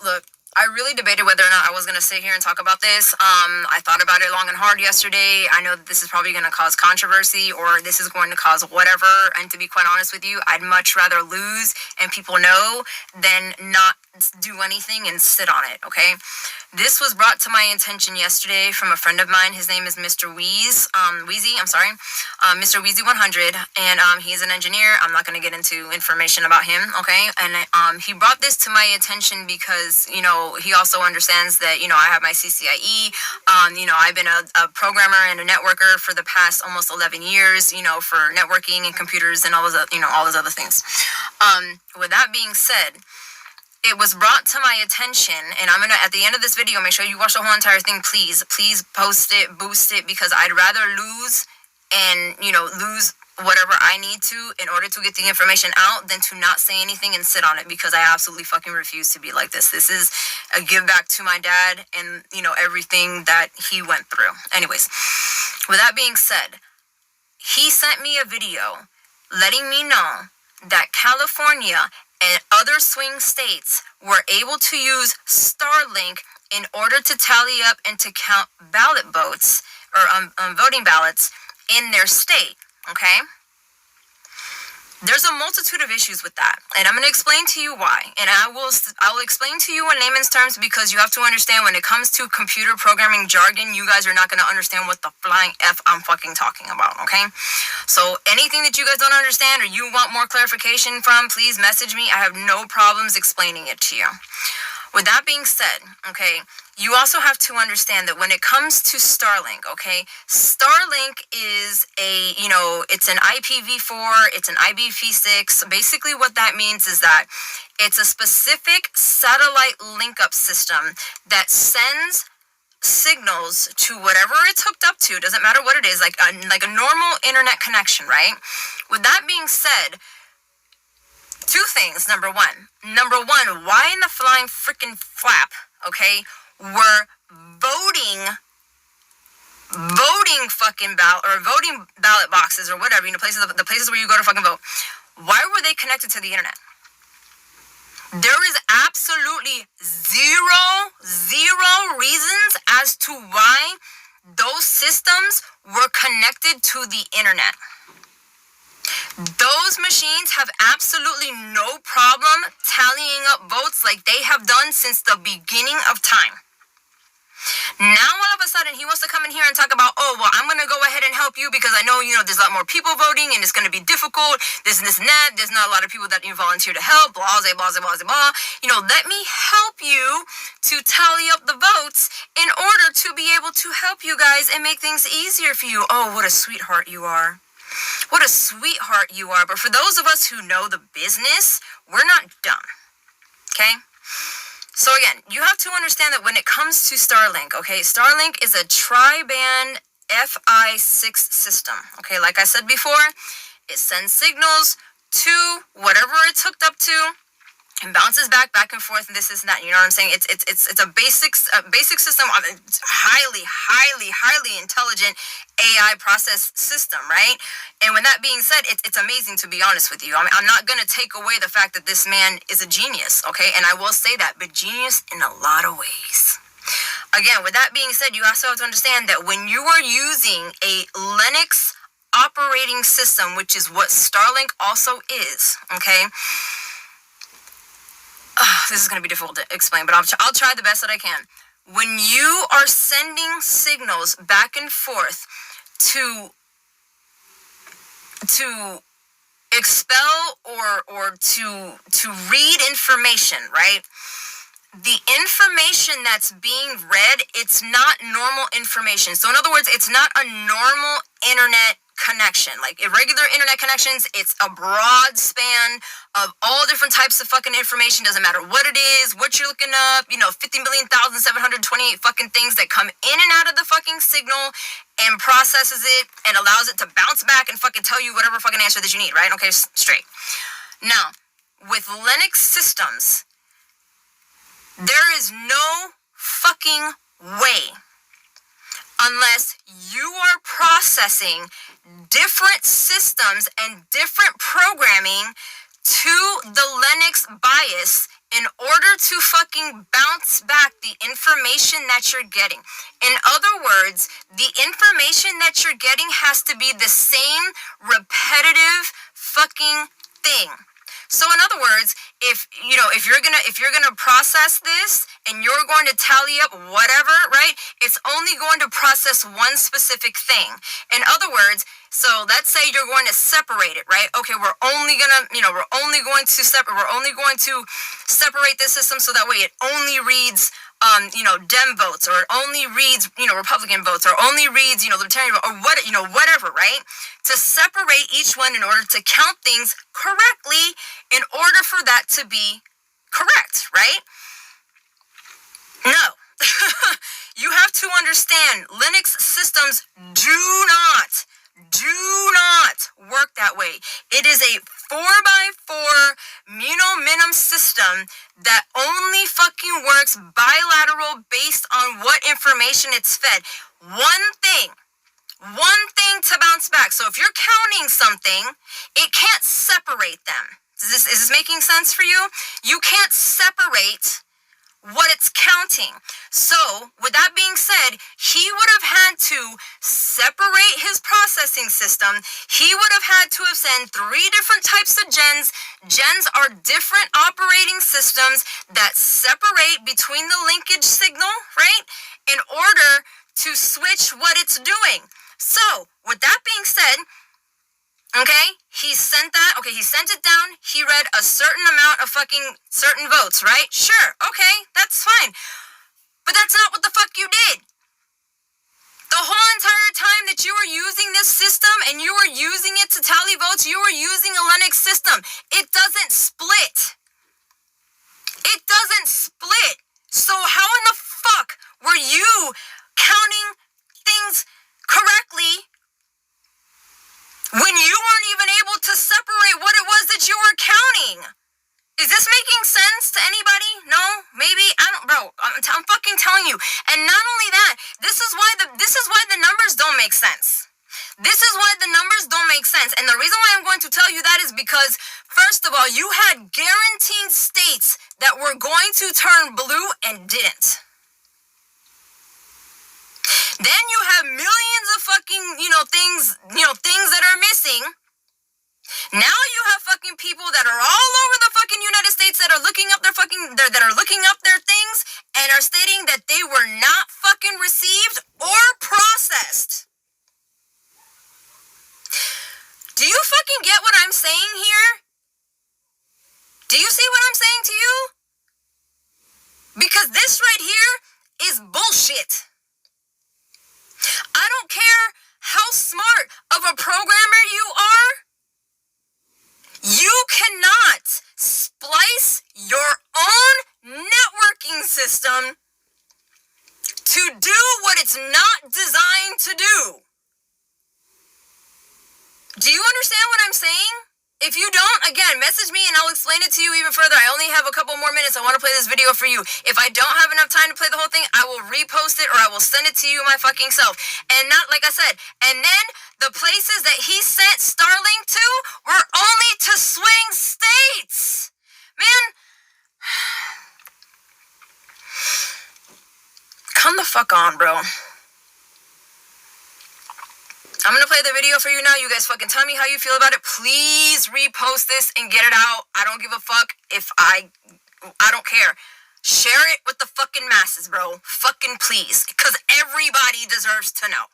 Look, I really debated whether or not I was going to sit here and talk about this. I thought about it long and hard yesterday. I know that this is probably going to cause controversy, or this is going to cause whatever. And to be quite honest with you, I'd much rather lose and people know than not do anything and sit on it, okay? This was brought to my attention yesterday from a friend of mine. His name is Mr. Wheezy, Mr. Wheezy 100, and he's an engineer. I'm not going to get into information about him, okay? And he brought this to my attention because, you know, he also understands that, you know, I have my CCIE. You know, I've been a programmer and a networker for the past almost 11 years, you know, for networking and computers and all those, you know, all those other things. With that being said, it was brought to my attention, and I'm gonna, at the end of this video, make sure you watch the whole entire thing, please post it, boost it, because I'd rather lose and, you know, lose whatever I need to in order to get the information out than to not say anything and sit on it, because I absolutely fucking refuse to be like this. This is a give back to my dad and, you know, everything that he went through. Anyways, with that being said, he sent me a video letting me know that California and other swing states were able to use Starlink in order to tally up and to count ballot votes or voting ballots in their state, okay? There's a multitude of issues with that, and I'm going to explain to you why. And I will explain to you in layman's terms, because you have to understand when it comes to computer programming jargon, you guys are not going to understand what the flying F I'm fucking talking about, okay? So anything that you guys don't understand or you want more clarification from, please message me. I have no problems explaining it to you. With that being said, okay, you also have to understand that when it comes to Starlink, okay, Starlink is a, you know, it's an IPv4, it's an IPv6. Basically what that means is that it's a specific satellite link-up system that sends signals to whatever it's hooked up to. Doesn't matter what it is, like a normal internet connection, right? With that being said, two things. Number one, why in the flying freaking flap, okay, were voting fucking voting ballot boxes or whatever, you know, the places where you go to fucking vote, why were they connected to the internet? There is absolutely zero reasons as to why those systems were connected to the internet. Those machines have absolutely no problem tallying up votes like they have done since the beginning of time. Now, all of a sudden, he wants to come in here and talk about, oh, well, I'm going to go ahead and help you because I know, you know, there's a lot more people voting and it's going to be difficult. This and that. There's not a lot of people that you volunteer to help. Blah, blah, blah, blah, blah. You know, let me help you to tally up the votes in order to be able to help you guys and make things easier for you. Oh, what a sweetheart you are. What a sweetheart you are. But for those of us who know the business, we're not dumb. Okay? So again, you have to understand that when it comes to Starlink, okay, Starlink is a tri-band Fi6 system. Okay, like I said before, it sends signals to whatever it's hooked up to and bounces back and forth, and this and that. You know what I'm saying? It's a basic system, highly intelligent AI process system, right? And with that being said, it's amazing, to be honest with you. I mean, I'm not gonna take away the fact that this man is a genius, okay? And I will say that, but genius in a lot of ways. Again, with that being said, you also have to understand that when you are using a Linux operating system, which is what Starlink also is, okay? This is going to be difficult to explain, but I'll try the best that I can. When you are sending signals back and forth to expel or to read information, right? The information that's being read, it's not normal information. So in other words, it's not a normal internet connection. Like irregular internet connections, it's a broad span of all different types of fucking information. Doesn't matter what it is, what you're looking up, you know, 50,728 fucking things that come in and out of the fucking signal and processes it and allows it to bounce back and fucking tell you whatever fucking answer that you need, right? Okay, straight. Now, with Linux systems, there is no fucking way, unless you are processing different systems and different programming to the Linux BIOS in order to fucking bounce back the information that you're getting. In other words, the information that you're getting has to be the same repetitive fucking thing. So in other words, if you're gonna process this and you're going to tally up whatever, right? It's only going to process one specific thing. In other words, so let's say you're going to separate it, right? Okay, we're only going to separate this system so that way it only reads Dem votes, or it only reads, Republican votes, or only reads, Libertarian vote, or whatever, right? To separate each one in order to count things correctly in order for that to be correct, right? No. You have to understand, Linux systems do not work that way. It is a 4x4 minim system that only fucking works bilateral based on what information it's fed. One thing to bounce back. So if you're counting something, it can't separate them. Is this making sense for you? You can't separate what it's counting. So, with that being said, he would have had to separate his processing system. He would have had to have sent 3 different types of gens. Gens are different operating systems that separate between the linkage signal, right? In order to switch what it's doing. So, with that being said, okay, he sent it down. He read a certain amount of fucking certain votes, right? Sure, okay, that's fine. But that's not what the fuck you did. The whole entire time that you were using this system and you were using it to tally votes, you were using a Linux system. It doesn't split. It doesn't split. So how in the fuck were you counting things correctly when you weren't even able to separate what it was that you were counting? Is this making sense to anybody? No? Maybe? I don't, bro. I'm fucking telling you. And not only that, this is why the numbers don't make sense. This is why the numbers don't make sense. And the reason why I'm going to tell you that is because, first of all, you had guaranteed states that were going to turn blue and didn't. Then you have millions of fucking, things that are missing. Now you have fucking people that are all over the fucking United States that are looking up their things and are stating that they were not fucking received or processed. Do you fucking get what I'm saying here? Do you see what I'm saying to you? Because this right here is bullshit. I don't care how smart of a programmer you are. You cannot splice your own networking system to do what it's not designed to do. Do you understand what I'm saying? If you don't, again, message me and I'll explain it to you even further. I only have a couple more minutes. I want to play this video for you. If I don't have enough time to play the whole thing, I will repost it or I will send it to you my fucking self. And not, like I said, and then the places that he sent Starlink to were only to swing states. Man, come the fuck on, bro. I'm going to play the video for you now. You guys fucking tell me how you feel about it. Please repost this and get it out. I don't give a fuck if I don't care. Share it with the fucking masses, bro. Fucking please. Because everybody deserves to know.